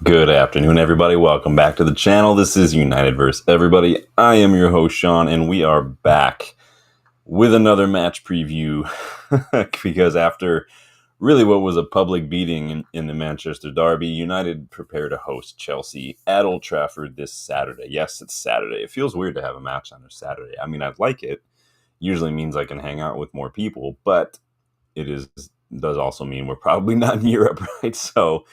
Good afternoon, everybody. Welcome back to the channel. This is United vs. Everybody. I am your host, Sean, and we are back with another match preview because after really what was a public beating in the Manchester Derby, United prepare to host Chelsea at Old Trafford this Saturday. Yes, it's Saturday. It feels weird to have a match on a Saturday. I mean, I'd like it. Usually means I can hang out with more people, but does also mean we're probably not in Europe, right? So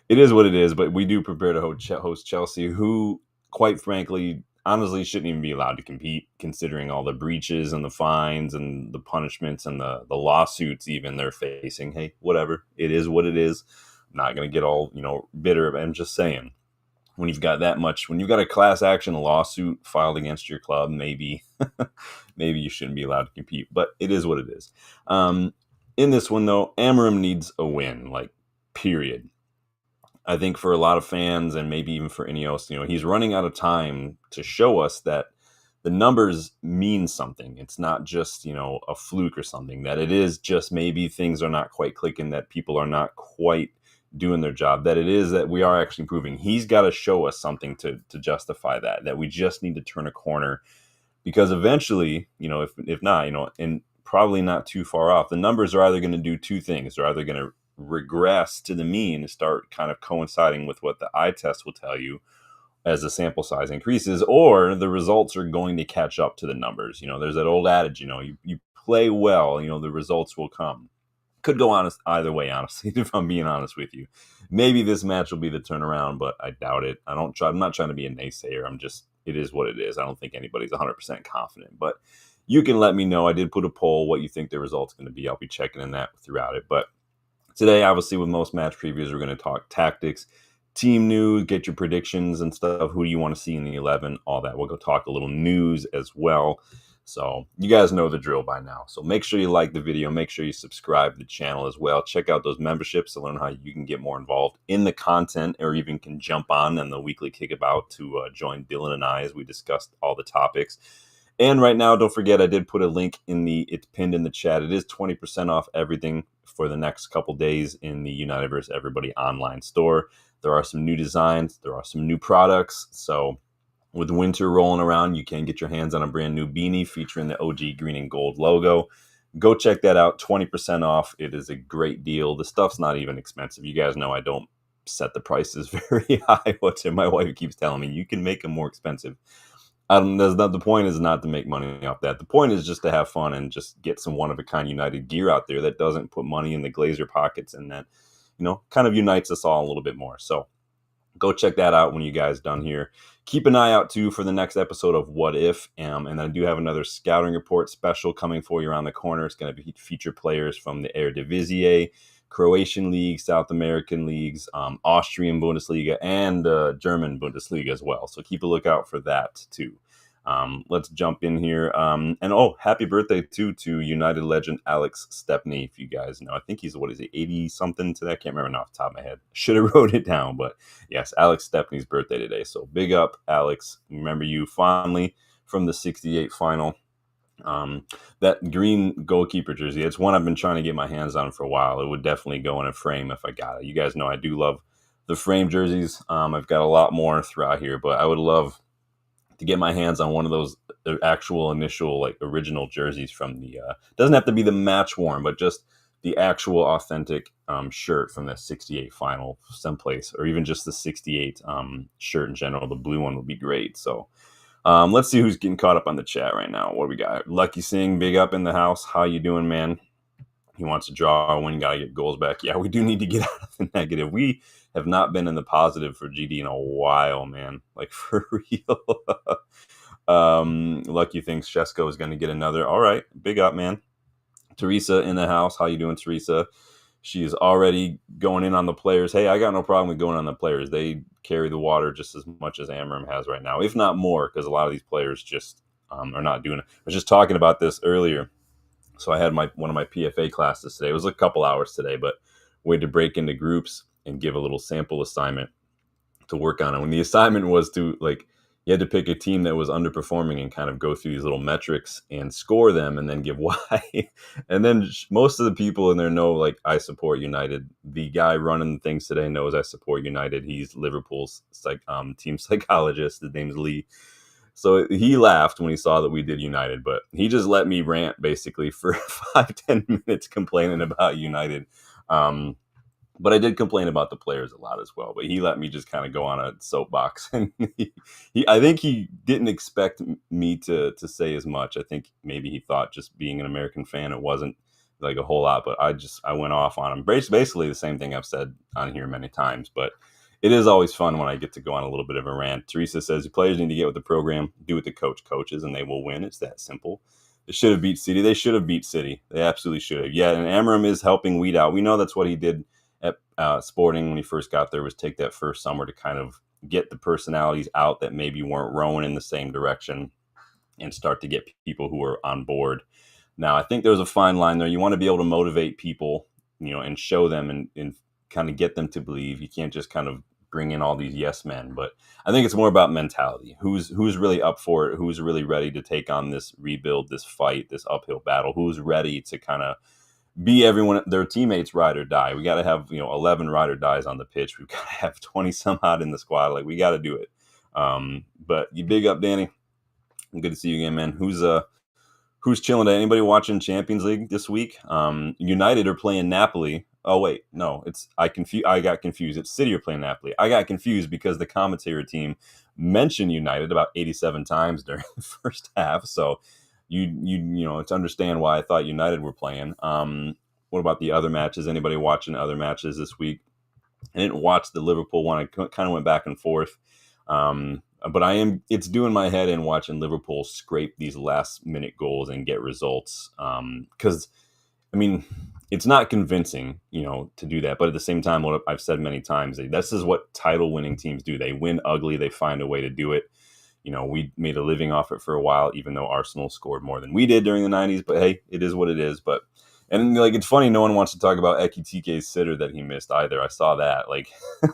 it is what it is, but we do prepare to host Chelsea, who, quite frankly, honestly shouldn't even be allowed to compete, considering all the breaches and the fines and the punishments and the lawsuits even they're facing. Hey, whatever. It is what it is. I'm not going to get all, bitter. I'm just saying, when you've got a class action lawsuit filed against your club, maybe you shouldn't be allowed to compete, but it is what it is. In this one, though, Amorim needs a win, period. I think for a lot of fans and maybe even for Ineos, he's running out of time to show us that the numbers mean something. It's not just, a fluke or something, that it is just maybe things are not quite clicking, that people are not quite doing their job, that it is that we are actually improving. He's got to show us something to justify that we just need to turn a corner, because eventually, if not, and probably not too far off, the numbers are either going to do two things. They're either going to regress to the mean and start kind of coinciding with what the eye test will tell you as the sample size increases, or the results are going to catch up to the numbers. There's that old adage, you play well, the results will come. Could go either way, honestly, if I'm being honest with you. Maybe this match will be the turnaround, but I doubt it. I'm not trying to be a naysayer. It is what it is. I don't think anybody's 100% confident, but you can let me know. I did put a poll what you think the result's going to be. I'll be checking in that throughout it, but today, obviously, with most match previews, we're going to talk tactics, team news, get your predictions and stuff. Who do you want to see in the 11? All that. We'll go talk a little news as well. So you guys know the drill by now. So make sure you like the video. Make sure you subscribe to the channel as well. Check out those memberships to learn how you can get more involved in the content, or even can jump on the weekly kickabout to join Dylan and I as we discussed all the topics. And right now, don't forget, I did put a link it's pinned in the chat. It is 20% off everything for the next couple days in the United vs. Everybody online store. There are some new designs. There are some new products. So with winter rolling around, you can get your hands on a brand new beanie featuring the OG green and gold logo. Go check that out. 20% off. It is a great deal. The stuff's not even expensive. You guys know I don't set the prices very high. My wife keeps telling me, you can make them more expensive. The point is not to make money off that. The point is just to have fun and just get some one-of-a-kind United gear out there that doesn't put money in the Glazer pockets, and that, kind of unites us all a little bit more. So go check that out when you guys done here. Keep an eye out, too, for the next episode of What If. And I do have another scouting report special coming for you around the corner. It's going to feature players from the Eredivisie, Croatian League, South American leagues, Austrian Bundesliga, and German Bundesliga as well. So keep a lookout for that, too. Let's jump in here. Happy birthday, too, to United legend Alex Stepney, if you guys know. I think he's, 80-something today? I can't remember off the top of my head. Should have wrote it down, but yes, Alex Stepney's birthday today. So big up, Alex. Remember you fondly from the 68 final. That green goalkeeper jersey, it's one I've been trying to get my hands on for a while. It would definitely go in a frame if I got it. You guys know I do love the frame jerseys. I've got a lot more throughout here, but I would love to get my hands on one of those actual initial, original jerseys from the doesn't have to be the match worn, but just the actual authentic shirt from the 68 final someplace, or even just the 68 shirt in general. The blue one would be great. So let's see who's getting caught up on the chat right now. What do we got? Lucky Singh, big up in the house. How you doing, man? He wants to draw when you got to get goals back. Yeah, we do need to get out of the negative. We have not been in the positive for GD in a while, man. For real. Lucky thinks Shesko is going to get another. All right, big up, man. Teresa in the house. How you doing, Teresa? She is already going in on the players. Hey, I got no problem with going on the players. They carry the water just as much as Amorim has right now, if not more, because a lot of these players just are not doing it. I was just talking about this earlier. So I had one of my PFA classes today. It was a couple hours today, but we had to break into groups and give a little sample assignment to work on. And when the assignment was to you had to pick a team that was underperforming and kind of go through these little metrics and score them and then give why. And then most of the people in there know, like, I support United. The guy running things today knows I support United. He's Liverpool's team psychologist. His name's Lee. So he laughed when he saw that we did United, but he just let me rant basically for 5-10 minutes complaining about United. Um, but I did complain about the players a lot as well. But he let me just kind of go on a soapbox, and I think he didn't expect me to say as much. I think maybe he thought, just being an American fan, it wasn't like a whole lot. But I went off on him. Basically the same thing I've said on here many times. But it is always fun when I get to go on a little bit of a rant. Teresa says the players need to get with the program, do what the coach coaches, and they will win. It's that simple. They should have beat City. They should have beat City. They absolutely should have. Yeah, and Amorim is helping weed out. We know that's what he did at Sporting when he first got there, was take that first summer to kind of get the personalities out that maybe weren't rowing in the same direction and start to get people who are on board. Now, I think there's a fine line there. You want to be able to motivate people, and show them and kind of get them to believe. You can't just kind of bring in all these yes men, but I think it's more about mentality. Who's really up for it? Who's really ready to take on this rebuild, this fight, this uphill battle? Who's ready to kind of be everyone, their teammates, ride or die? We got to have 11 ride or dies on the pitch. We've got to have 20 some odd in the squad. Like, we got to do it. But you big up, Danny. Good to see you again, man. Who's chilling? Anybody watching Champions League this week? United are playing Napoli. Oh wait, no, I got confused. It's City are playing Napoli. I got confused because the commentator team mentioned United about 87 times during the first half. So to understand why I thought United were playing. What about the other matches? Anybody watching other matches this week? I didn't watch the Liverpool one. I kind of went back and forth. But it's doing my head in watching Liverpool scrape these last minute goals and get results. Because, it's not convincing, to do that. But at the same time, what I've said many times, this is what title winning teams do. They win ugly. They find a way to do it. We made a living off it for a while, even though Arsenal scored more than we did during the 90s. But hey, it is what it is. And it's funny, no one wants to talk about Ekitike's sitter that he missed either. I saw that,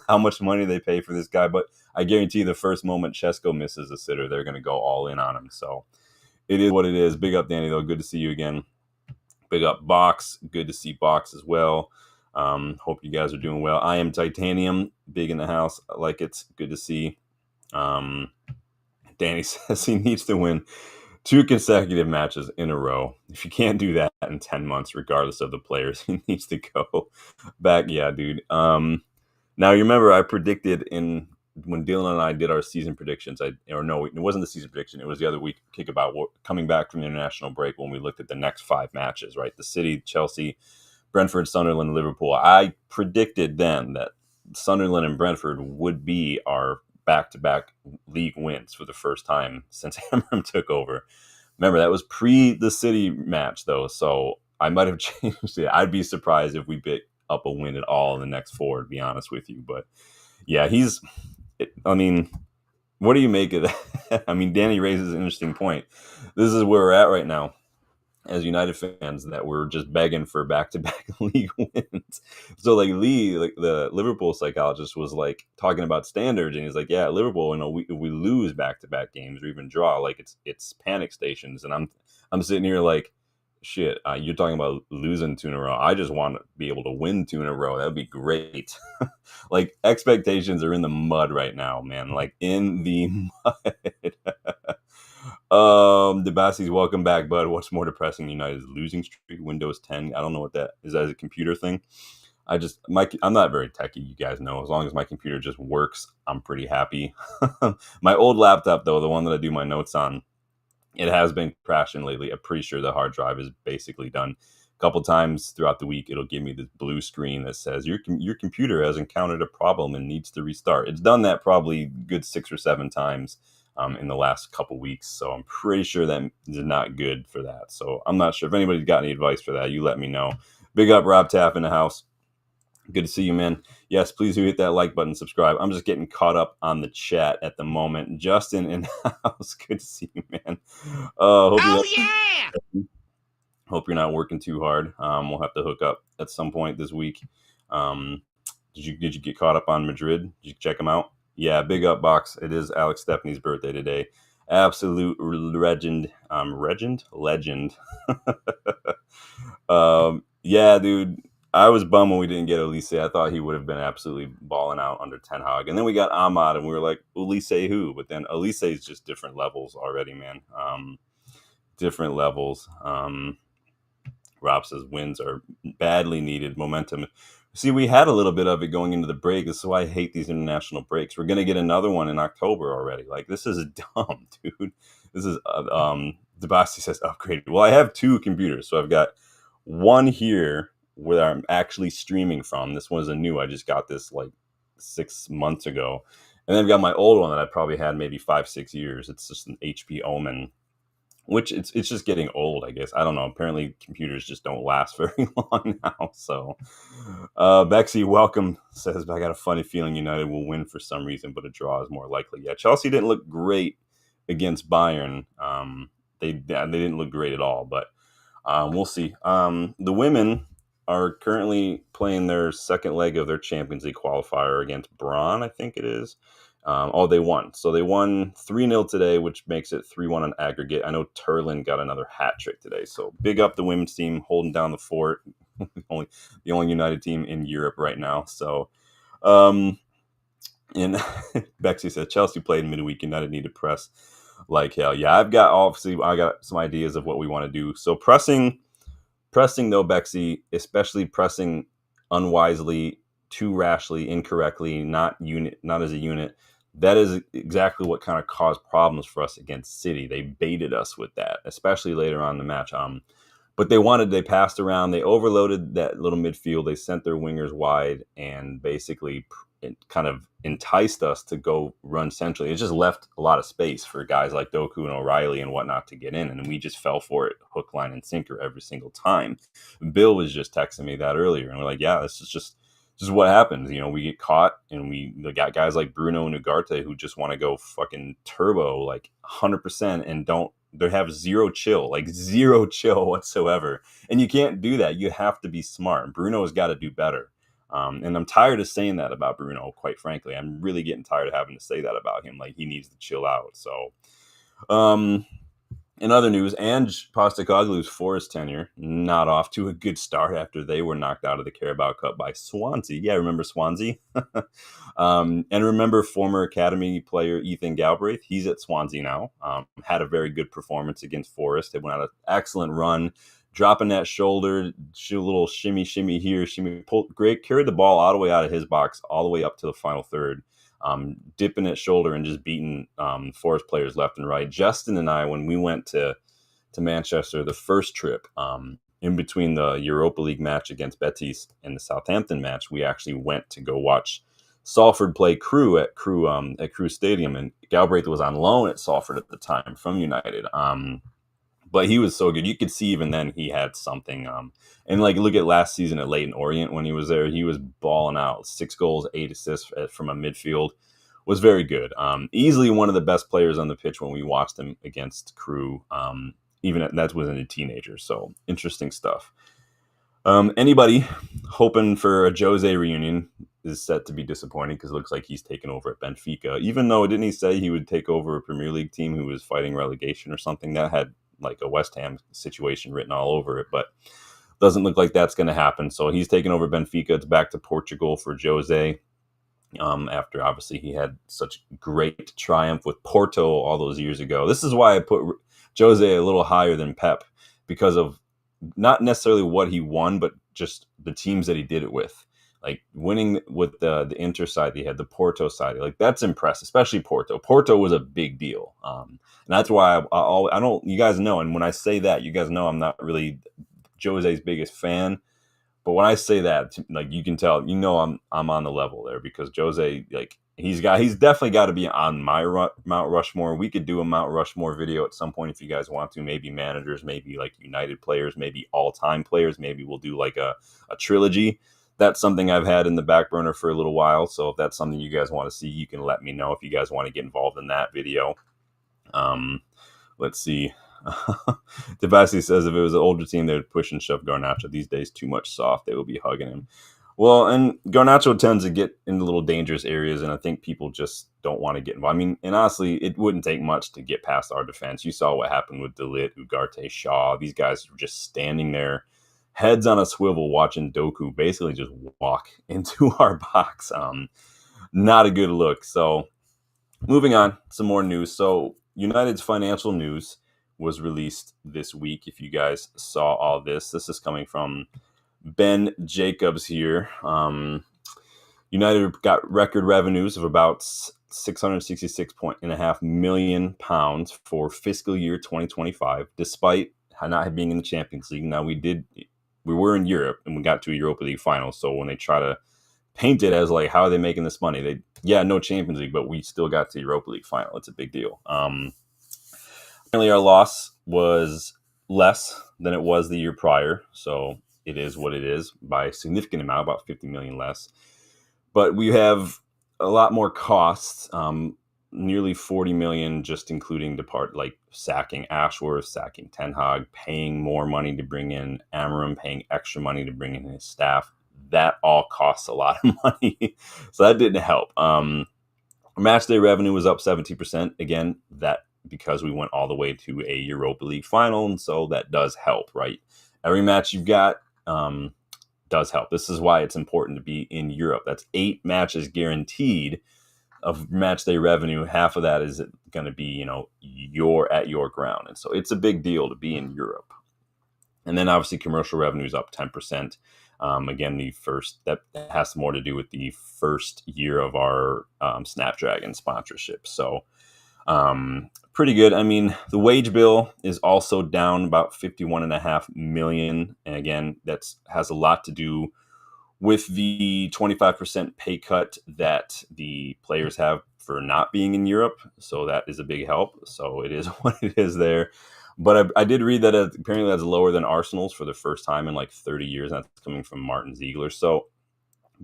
how much money they pay for this guy. But I guarantee the first moment Chesko misses a sitter, they're going to go all in on him. So it is what it is. Big up, Danny, though. Good to see you again. Big up, Box. Good to see Box as well. Hope you guys are doing well. I am Titanium. Big in the house. I like it. Good to see. Danny says he needs to win 2 consecutive matches in a row. If you can't do that in 10 months, regardless of the players, he needs to go back. Yeah, dude. Now, you remember I predicted when Dylan and I did our season predictions, it wasn't the season prediction. It was the other week kick about coming back from the international break when we looked at the next 5 matches, right? The City, Chelsea, Brentford, Sunderland, Liverpool. I predicted then that Sunderland and Brentford would be our back-to-back league wins for the first time since Amorim took over. Remember, that was pre the City match, though, so I might have changed it. I'd be surprised if we pick up a win at all in the next 4, to be honest with you. But yeah, what do you make of that? Danny raises an interesting point. This is where we're at right now as United fans, that we're just begging for back-to-back league wins. So Lee, the Liverpool psychologist, was talking about standards, and he's like, yeah, Liverpool, if we lose back-to-back games or even draw, it's panic stations. And I'm sitting here shit, you're talking about losing 2 in a row. I just want to be able to win 2 in a row. That would be great. Expectations are in the mud right now, man. In the mud. Debasi's welcome back, bud. What's more depressing? United's losing streak, Windows 10. I don't know what that is. That a computer thing? I'm not very techy, you guys know. As long as my computer just works, I'm pretty happy. My old laptop, though, the one that I do my notes on, it has been crashing lately. I'm pretty sure the hard drive is basically done. A couple times throughout the week, it'll give me this blue screen that says your computer has encountered a problem and needs to restart. It's done that probably good 6 or 7 times in the last couple weeks. So I'm pretty sure that is not good for that. So I'm not sure if anybody's got any advice for that. You let me know. Big up, Rob Taff in the house. Good to see you, man. Yes, please do hit that like button, subscribe. I'm just getting caught up on the chat at the moment. Justin in the house. Good to see you, man. Hope you're not working too hard. We'll have to hook up at some point this week. Did you get caught up on Madrid? Did you check them out? Yeah, big up, Box. It is Alex Stepney's birthday today. Absolute legend. Legend. Yeah, dude. I was bummed when we didn't get Elise. I thought he would have been absolutely balling out under Ten Hag. And then we got Ahmad, and we were like, Elise who? But then Elise is just different levels already, man. Different levels. Rob says wins are badly needed. Momentum. See, we had a little bit of it going into the break. This is why I hate these international breaks. We're going to get another one in October already. Like, this is dumb, dude. This is, Debasti says upgraded. Well, I have two computers. So I've got one here where I'm actually streaming from. This one's a new. I just got this like 6 months ago. And then I've got my old one that I probably had maybe 5-6 years. It's just an HP Omen, which it's just getting old, I guess. I don't know. Apparently computers just don't last very long now. So Bexy, welcome, says, I got a funny feeling United will win for some reason, but a draw is more likely. Yeah, Chelsea didn't look great against Bayern. They didn't look great at all, but we'll see. The women are currently playing their second leg of their Champions League qualifier against Braun, I think it is. They won. So they won 3-0 today, which makes it 3-1 on aggregate. I know Turlin got another hat trick today. So big up the women's team holding down the fort. the only United team in Europe right now. So, and Bexy said Chelsea played midweek. United need to press like hell. Yeah, I got some ideas of what we want to do. So pressing though, Bexy, especially pressing unwisely, too rashly, incorrectly, not as a unit. That is exactly what kind of caused problems for us against City. They baited us with that, especially later on in the match. But they passed around, they overloaded that little midfield, they sent their wingers wide, and basically it kind of enticed us to go run centrally. It just left a lot of space for guys like Doku and O'Reilly and whatnot to get in, and we just fell for it hook, line, and sinker every single time. Bill was just texting me that earlier, and we're like, yeah, this is what happens. We get caught, and we got guys like Bruno and Ugarte who just want to go fucking turbo, like 100%, and they have zero chill whatsoever. And you can't do that. You have to be smart. Bruno has got to do better. And I'm tired of saying that about Bruno, quite frankly. I'm really getting tired of having to say that about him. Like, he needs to chill out. So, in other news, Ange Postecoglou's Forest tenure not off to a good start after they were knocked out of the Carabao Cup by Swansea. Yeah, remember Swansea? And remember former academy player Ethan Galbraith? He's at Swansea now. Had a very good performance against Forest. They went on an excellent run, dropping that shoulder, a little shimmy here, carried the ball all the way out of his box, all the way up to the final third. Dipping at shoulder and just beating Forest players left and right. Justin and I, when we went to Manchester the first trip, in between the Europa League match against Betis and the Southampton match, we actually went to go watch Salford play Crewe at Crewe Stadium, and Galbraith was on loan at Salford at the time from United. But he was so good. You could see even then he had something. And like, look at last season at Leyton Orient when he was there. He was balling out. 6 goals, 8 assists from a midfield. Was very good. Easily one of the best players on the pitch when we watched him against Crewe. That was in a teenager. So interesting stuff. Anybody hoping for a Jose reunion is set to be disappointing, because it looks like he's taken over at Benfica. Even though, didn't he say he would take over a Premier League team who was fighting relegation or something? That had like a West Ham situation written all over it, but doesn't look like that's going to happen. So he's taken over Benfica. It's back to Portugal for Jose. After obviously he had such great triumph with Porto all those years ago. This is why I put Jose a little higher than Pep, because of not necessarily what he won, but just the teams that he did it with. Like winning with the Inter side, he had the Porto side. Like, that's impressive, especially Porto. Porto was a big deal, and that's why I don't. You guys know, and when I say that, you guys know I'm not really Jose's biggest fan. But when I say that, like, you can tell, I'm on the level there, because Jose, like, he's definitely got to be on my Mount Rushmore. We could do a Mount Rushmore video at some point if you guys want to. Maybe managers, maybe like United players, maybe all-time players. Maybe we'll do like a trilogy. That's something I've had in the back burner for a little while. So if that's something you guys want to see, you can let me know if you guys want to get involved in that video. Let's see. Tabassi says if it was an older team, they would push and shove Garnacho. These days, too much soft. They will be hugging him. Well, and Garnacho tends to get into little dangerous areas, and I think people just don't want to get involved. I mean, and honestly, it wouldn't take much to get past our defense. You saw what happened with Delit, Ugarte, Shaw. These guys were just standing there, heads on a swivel, watching Doku basically just walk into our box. Not a good look. So, moving on, some more news. So, United's financial news was released this week. If you guys saw all this is coming from Ben Jacobs here. United got record revenues of about 666.5 million pounds for fiscal year 2025, despite not being in the Champions League. Now we were in Europe and we got to a Europa League final. So when they try to paint it as like, how are they making this money? No Champions League, but we still got to the Europa League final. It's a big deal. Apparently our loss was less than it was the year prior. So it is what it is by a significant amount, about 50 million less. But we have a lot more costs, nearly 40 million, just including sacking Ashworth, sacking Ten Hag, paying more money to bring in Amorim, paying extra money to bring in his staff. That all costs a lot of money. So that didn't help. Match day revenue was up 70%. Again, that because we went all the way to a Europa League final, and so that does help, right? Every match you've got does help. This is why it's important to be in Europe. That's 8 matches guaranteed of match day revenue. Half of that is going to be, you're at your ground. And so it's a big deal to be in Europe. And then obviously commercial revenue is up 10%. Again, that has more to do with the first year of our Snapdragon sponsorship. So pretty good. I mean, the wage bill is also down about 51.5 million. And again, that has a lot to do with the 25% pay cut that the players have for not being in Europe. So that is a big help. So it is what it is there. But I did read that apparently that's lower than Arsenal's for the first time in like 30 years. And that's coming from Martin Ziegler. So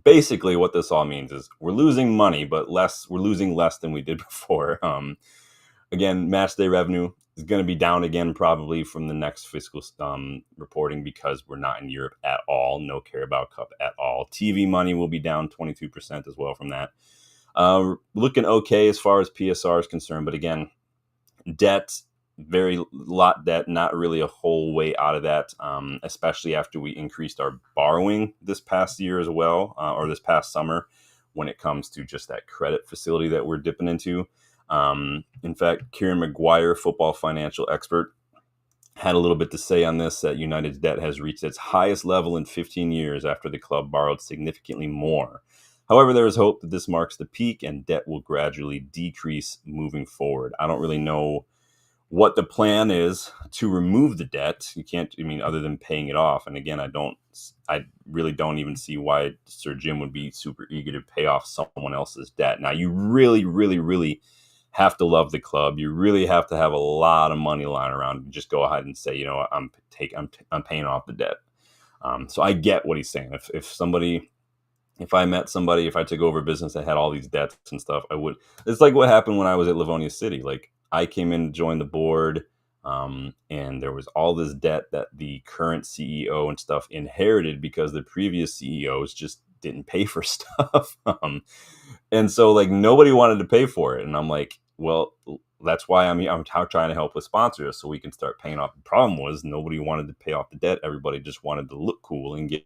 basically what this all means is we're losing money, but we're losing less than we did before. Again, match day revenue is going to be down again probably from the next fiscal reporting because we're not in Europe at all. No Carabao Cup at all. TV money will be down 22% as well from that. Looking okay as far as PSR is concerned. But again, debt, very lot debt, not really a whole way out of that, especially after we increased our borrowing this past year as well, or this past summer when it comes to just that credit facility that we're dipping into. In fact, Kieran Maguire, football financial expert, had a little bit to say on this, that United's debt has reached its highest level in 15 years after the club borrowed significantly more. However, there is hope that this marks the peak and debt will gradually decrease moving forward. I don't really know what the plan is to remove the debt. You can't, other than paying it off. And again, I really don't even see why Sir Jim would be super eager to pay off someone else's debt. Now, you really, really, really have to love the club. You really have to have a lot of money lying around. Just go ahead and say, I'm paying off the debt. So I get what he's saying. If I met somebody, if I took over a business that had all these debts and stuff, I would. It's like what happened when I was at Livonia City. Like I came in, joined the board, and there was all this debt that the current CEO and stuff inherited because the previous CEOs just didn't pay for stuff. And so like nobody wanted to pay for it. And I'm like, well, that's why I'm trying to help with sponsors so we can start paying off. The problem was nobody wanted to pay off the debt. Everybody just wanted to look cool and get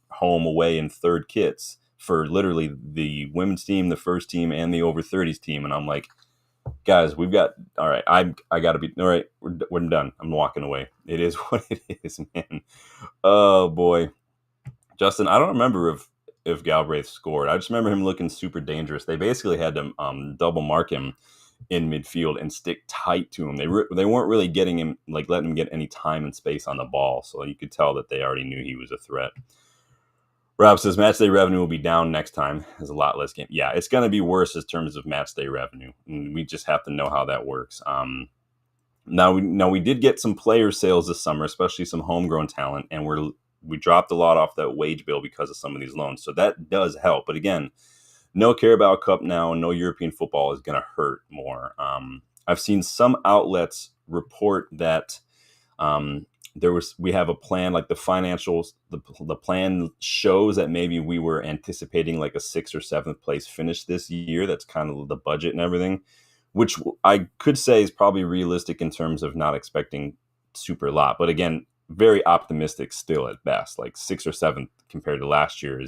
home away in third kits for literally the women's team, the first team, and the over 30s team. And I'm like, guys, all right, I got to be, all right, we're done. I'm walking away. It is what it is, man. Oh, boy. Justin, I don't remember if Galbraith scored. I just remember him looking super dangerous. They basically had to double mark him in midfield and stick tight to him. They weren't really getting him, like letting him get any time and space on the ball. So you could tell that they already knew he was a threat. Rob says match day revenue will be down next time. There's a lot less game. Yeah, it's going to be worse in terms of match day revenue. And we just have to know how that works. Now we did get some player sales this summer, especially some homegrown talent, and we dropped a lot off that wage bill because of some of these loans. So that does help. But again, no Carabao Cup now, no European football is going to hurt more. I've seen some outlets report that we have a plan, like the financials, the plan shows that maybe we were anticipating like a 6th or 7th place finish this year. That's kind of the budget and everything, which I could say is probably realistic in terms of not expecting super lot. But again, very optimistic still at best. Like 6th or 7th compared to last year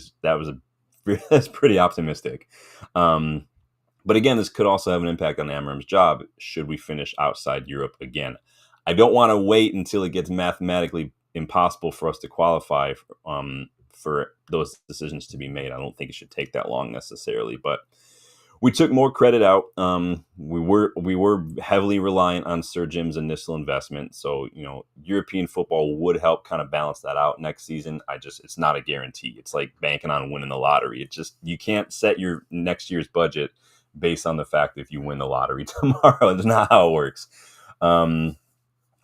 that's pretty optimistic. But again, this could also have an impact on Amorim's job should we finish outside Europe again. I don't want to wait until it gets mathematically impossible for us to qualify for those decisions to be made. I don't think it should take that long necessarily, but we took more credit out. We were heavily reliant on Sir Jim's initial investment, so European football would help kind of balance that out next season. It's not a guarantee. It's like banking on winning the lottery. It just, you can't set your next year's budget based on the fact that if you win the lottery tomorrow. It's not how it works.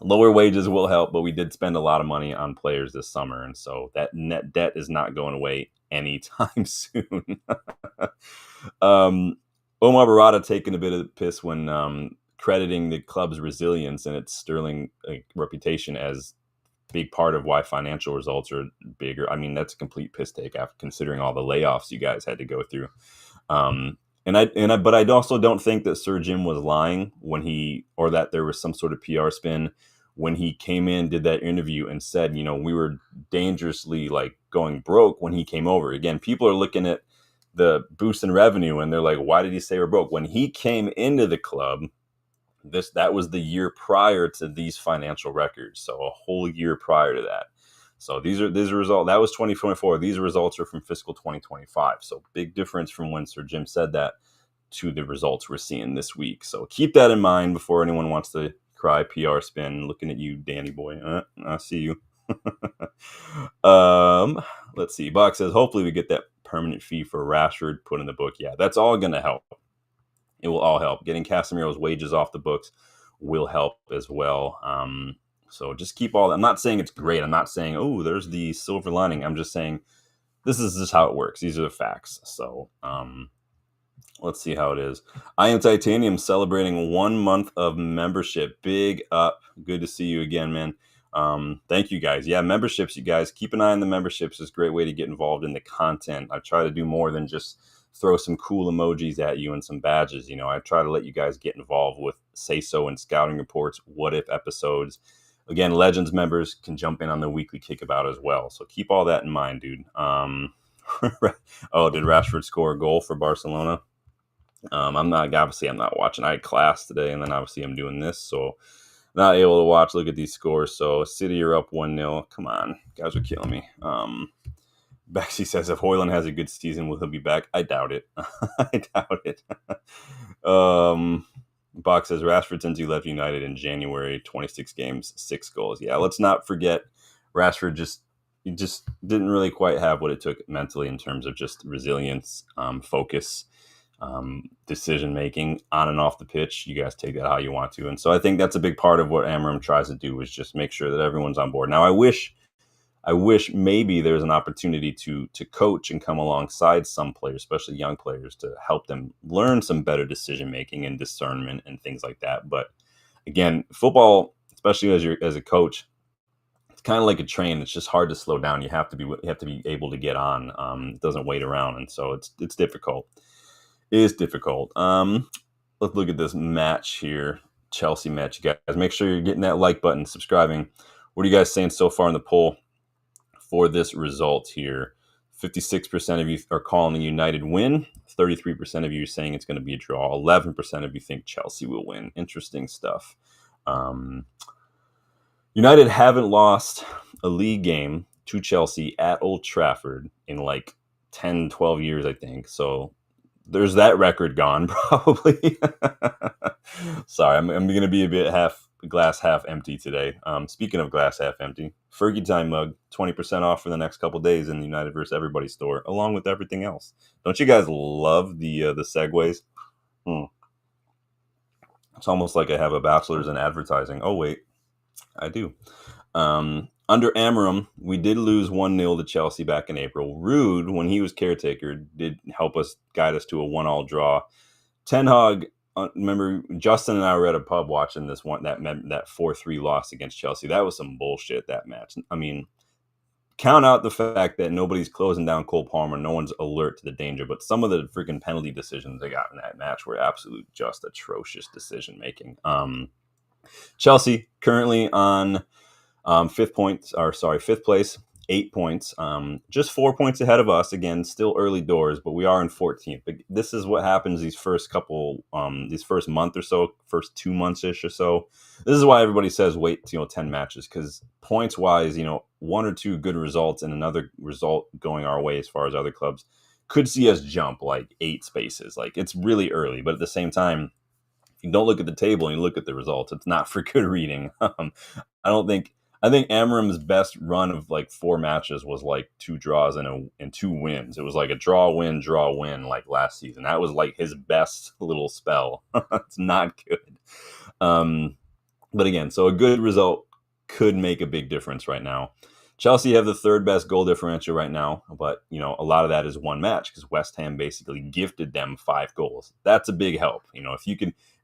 Lower wages will help, but we did spend a lot of money on players this summer, and so that net debt is not going away anytime soon. Omar Barada taking a bit of the piss when crediting the club's resilience and its sterling reputation as a big part of why financial results are bigger. I mean, that's a complete piss take after considering all the layoffs you guys had to go through. But I also don't think that Sir Jim was lying or that there was some sort of PR spin when he came in, did that interview and said, we were dangerously like going broke when he came over. Again, people are looking at the boost in revenue and they're like, why did he say we're broke? When he came into the club, that was the year prior to these financial records. So a whole year prior to that. So these are results. That was 2024. These results are from fiscal 2025. So big difference from when Sir Jim said that to the results we're seeing this week. So keep that in mind before anyone wants to cry PR spin. Looking at you, Danny boy. I see you. Let's see. Bach says, hopefully we get that permanent fee for Rashford put in the book. Yeah, that's all going to help. It will all help. Getting Casemiro's wages off the books will help as well. So just keep all that. I'm not saying it's great. I'm not saying, oh, there's the silver lining. I'm just saying this is just how it works. These are the facts. So let's see how it is. I Am Titanium celebrating 1 month of membership. Big up. Good to see you again, man. Thank you guys. Yeah, memberships, you guys. Keep an eye on the memberships. It's a great way to get involved in the content. I try to do more than just throw some cool emojis at you and some badges. I try to let you guys get involved with Say So and Scouting Reports, What If episodes. Again, Legends members can jump in on the weekly kickabout as well. So keep all that in mind, dude. Oh, did Rashford score a goal for Barcelona? I'm not watching. I had class today, and then obviously I'm doing this, so not able to watch. Look at these scores. So City are up 1-0. Come on, guys are killing me. Bexy says if Hoyland has a good season, will he be back? I doubt it. I doubt it. Bach says Rashford since he left United in January, 26 games, 6 goals. Yeah, let's not forget Rashford just didn't really quite have what it took mentally in terms of just resilience, focus, decision making on and off the pitch. You guys take that how you want to. And so I think that's a big part of what Amorim tries to do is just make sure that everyone's on board. Now I wish maybe there's an opportunity to coach and come alongside some players, especially young players, to help them learn some better decision making and discernment and things like that. But again, football, especially as a coach, it's kind of like a train. It's just hard to slow down. You have to be able to get on. It doesn't wait around, and so it's difficult. It is difficult. Let's look at this match here, Chelsea match. You guys, make sure you're getting that like button, subscribing. What are you guys saying so far in the poll for this result here? 56% of you are calling the United win. 33% of you are saying it's going to be a draw. 11% of you think Chelsea will win. Interesting stuff. United haven't lost a league game to Chelsea at Old Trafford in like 10, 12 years, I think. So there's that record gone, probably. Sorry, I'm going to be a bit glass half empty today. Speaking of glass half empty, Fergie Time mug, 20% off for the next couple days in the United vs. Everybody store, along with everything else. Don't you guys love the segues? It's almost like I have a bachelor's in advertising. Oh, wait, I do. Under Amorim, we did lose 1-0 to Chelsea back in April. Rude, when he was caretaker, did help us guide us to a 1-1 draw. Ten Hag remember Justin and I were at a pub watching this one that 4-3 loss against Chelsea. That was some bullshit, that match. I mean, count out the fact that nobody's closing down Cole Palmer, no one's alert to the danger, but some of the freaking penalty decisions they got in that match were absolute just atrocious decision making. Chelsea currently on fifth place, 8 points, just 4 points ahead of us. Again, still early doors, but we are in 14th. But this is what happens these first month or so, first 2 months ish or so. This is why everybody says wait 10 matches, because points wise, 1 or 2 good results and another result going our way as far as other clubs could see us jump like 8 spaces. Like, it's really early, but at the same time, if you don't look at the table and you look at the results, it's not for good reading. I think Amorim's best run of like 4 matches was like 2 draws and 2 wins. It was like a draw, win, like last season. That was like his best little spell. It's not good. But again, so a good result could make a big difference right now. Chelsea have the 3rd best goal differential right now, but a lot of that is one match because West Ham basically gifted them 5 goals. That's a big help. If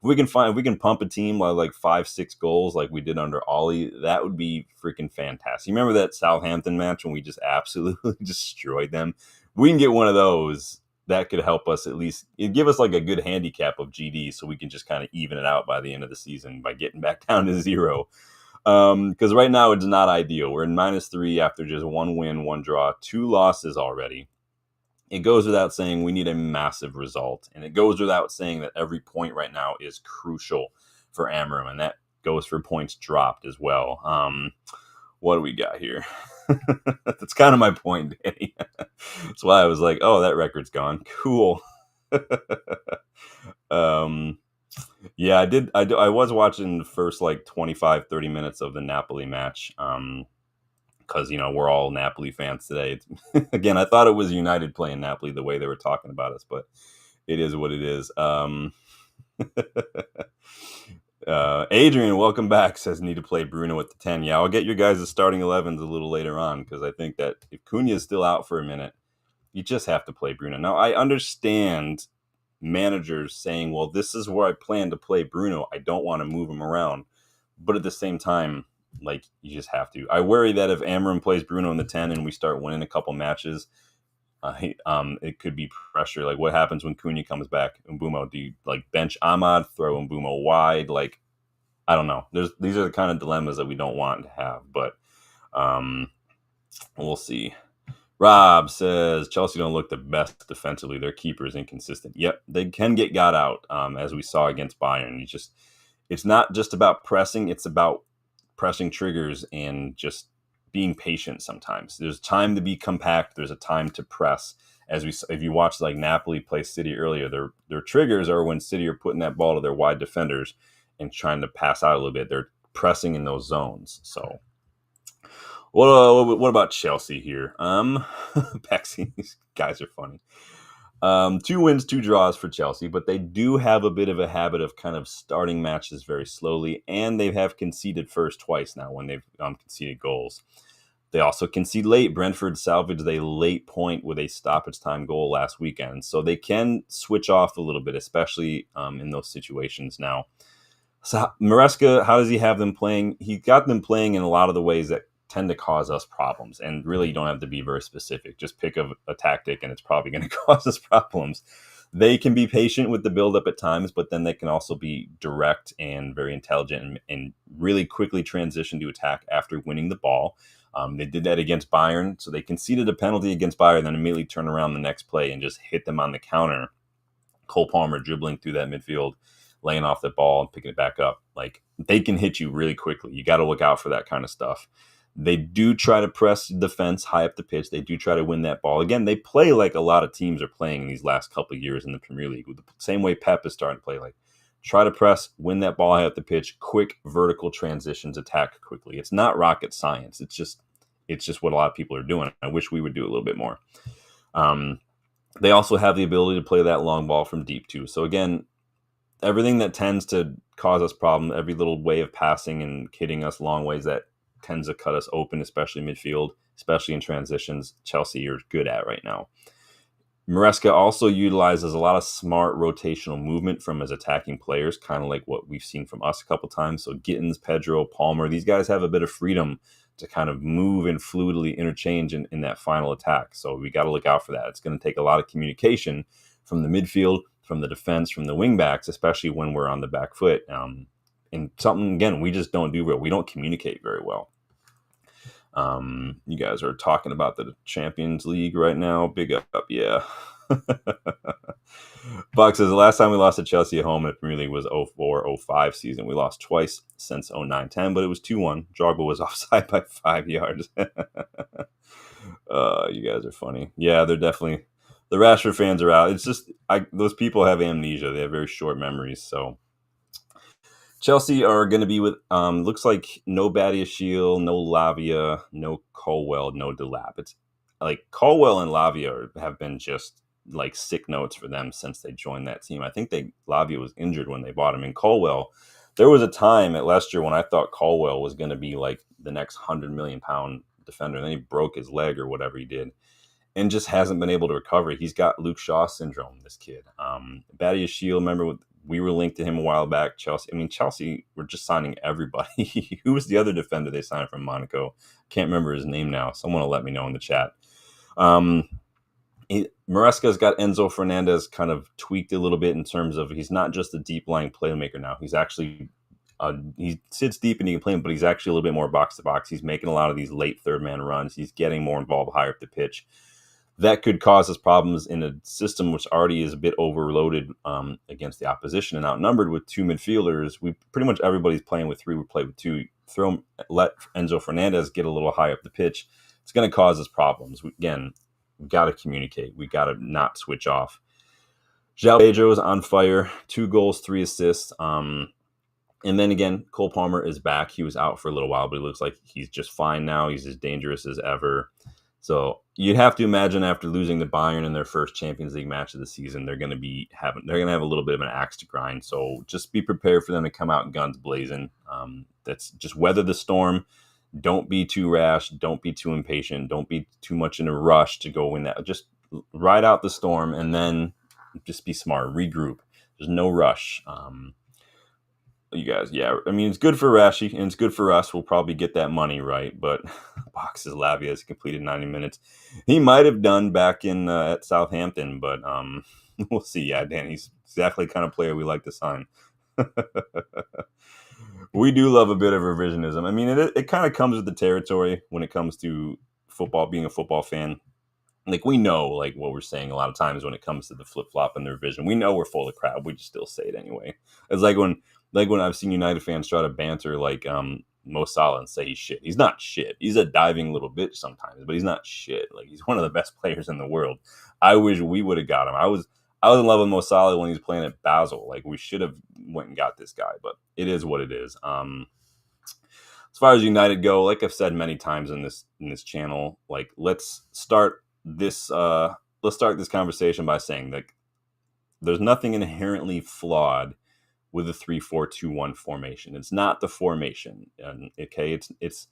we can pump a team by like 5-6 goals like we did under Ollie, that would be freaking fantastic. You remember that Southampton match when we just absolutely destroyed them? We can get one of those. That could help us, at least give us like a good handicap of GD, so we can just kind of even it out by the end of the season by getting back down to 0. Because right now it's not ideal. We're in -3 after just 1 win, 1 draw, 2 losses already. It goes without saying we need a massive result, and it goes without saying that every point right now is crucial for Amorim, and that goes for points dropped as well. What do we got here? That's kind of my point, Danny. That's why I was like, oh, that record's gone. Cool. Yeah, I was watching the first like 25-30 minutes of the Napoli match. Because we're all Napoli fans today. Again, I thought it was United playing Napoli the way they were talking about us, but it is what it is. Adrian, welcome back, says need to play Bruno at the 10. Yeah, I'll get your guys' starting 11s a little later on, because I think that if Cunha is still out for a minute, you just have to play Bruno. Now, I understand managers saying, well, this is where I plan to play Bruno. I don't want to move him around. But at the same time, like, you just have to. I worry that if Amorim plays Bruno in the 10 and we start winning a couple matches, it could be pressure. Like, what happens when Cunha comes back? Mbeumo, do you like bench Ahmad, throw Mbeumo wide? Like, I don't know. These are the kind of dilemmas that we don't want to have, but we'll see. Rob says Chelsea don't look the best defensively. Their keeper is inconsistent. Yep, they can get got out, as we saw against Bayern. It's not just about pressing; it's about pressing triggers and just being patient. Sometimes there's time to be compact. There's a time to press. If you watch like Napoli play City earlier, their triggers are when City are putting that ball to their wide defenders and trying to pass out a little bit. They're pressing in those zones. So. What about Chelsea here? Pexy, these guys are funny. 2 wins, 2 draws for Chelsea, but they do have a bit of a habit of kind of starting matches very slowly, and they have conceded first twice now when they've conceded goals. They also concede late. Brentford salvaged a late point with a stoppage time goal last weekend, so they can switch off a little bit, especially in those situations now. So Maresca, how does he have them playing? He got them playing in a lot of the ways that tend to cause us problems, and really you don't have to be very specific. Just pick a tactic and it's probably going to cause us problems. They can be patient with the build-up at times, but then they can also be direct and very intelligent and really quickly transition to attack after winning the ball. They did that against Bayern, so they conceded a penalty against Bayern, then immediately turn around the next play and just hit them on the counter. Cole Palmer dribbling through that midfield, laying off the ball and picking it back up. Like, they can hit you really quickly. You got to look out for that kind of stuff. They do try to press defense high up the pitch. They do try to win that ball. Again, they play like a lot of teams are playing in these last couple of years in the Premier League, with the same way Pep is starting to play. Like, try to press, win that ball high up the pitch, quick vertical transitions, attack quickly. It's not rocket science. It's just what a lot of people are doing. I wish we would do a little bit more. They also have the ability to play that long ball from deep too. So again, everything that tends to cause us problem, every little way of passing and hitting us long ways that tends to cut us open, especially midfield, especially in transitions, Chelsea are good at right now. Maresca also utilizes a lot of smart rotational movement from his attacking players, kind of like what we've seen from us a couple times. So Gittins, Pedro, Palmer, these guys have a bit of freedom to kind of move and fluidly interchange in that final attack. So we got to look out for that. It's going to take a lot of communication from the midfield, from the defense, from the wingbacks, especially when we're on the back foot. And something, again, we just don't do well. We don't communicate very well. You guys are talking about the Champions League right now. Big up, yeah. Buck says the last time we lost to Chelsea at home in the Premier League was 04-05 season. We lost twice since 09-10, but it was 2-1. Drogba was offside by 5 yards. You guys are funny. Yeah, they're definitely the Rashford fans are out. It's just those people have amnesia. They have very short memories. So Chelsea are going to be with, looks like no Badiashile, no Lavia, no Colwell, no Delap. It's like Colwell and Lavia have been just like sick notes for them since they joined that team. I think Lavia was injured when they bought him. And Colwell, there was a time at Leicester when I thought Colwell was going to be like the next £100 million defender. And then he broke his leg or whatever he did and just hasn't been able to recover. He's got Luke Shaw syndrome, this kid. Badiashile, remember we were linked to him a while back. Chelsea were just signing everybody. Who was the other defender they signed from Monaco? Can't remember his name now. Someone will let me know in the chat. Maresca's got Enzo Fernandez kind of tweaked a little bit in terms of he's not just a deep lying playmaker now. He's actually he sits deep and he can play, but he's actually a little bit more box to box. He's making a lot of these late third man runs. He's getting more involved higher up the pitch. That could cause us problems in a system which already is a bit overloaded against the opposition and outnumbered with two midfielders. We pretty much everybody's playing with three. We play with two. Let Enzo Fernandez get a little high up the pitch. It's going to cause us problems. We've got to communicate. We got to not switch off. João Pedro is on fire. 2 goals, 3 assists. And then again, Cole Palmer is back. He was out for a little while, but it looks like he's just fine now. He's as dangerous as ever. So you'd have to imagine after losing to Bayern in their first Champions League match of the season, they're going to have a little bit of an axe to grind. So just be prepared for them to come out guns blazing. That's just weather the storm. Don't be too rash. Don't be too impatient. Don't be too much in a rush to go win that. Just ride out the storm and then just be smart. Regroup. There's no rush. You guys, yeah. I mean, it's good for Rashi and it's good for us. We'll probably get that money right. But Box's Lavia has completed 90 minutes. He might have done back in at Southampton, but we'll see. Yeah, Dan, he's exactly the kind of player we like to sign. We do love a bit of revisionism. I mean, it kind of comes with the territory when it comes to football, being a football fan. Like, we know, like, what we're saying a lot of times when it comes to the flip-flop and the revision. We know we're full of crap. We just still say it anyway. It's like when I've seen United fans try to banter, like, Mo Salah and say he's shit. He's not shit. He's a diving little bitch sometimes, but he's not shit. Like, he's one of the best players in the world. I wish we would have got him. I was in love with Mo Salah when he was playing at Basel. Like, we should have went and got this guy, but it is what it is. As far as United go, like I've said many times in this channel, like, let's start this conversation by saying that there's nothing inherently flawed with a 3-4-2-1 formation. It's not the formation, and okay, it's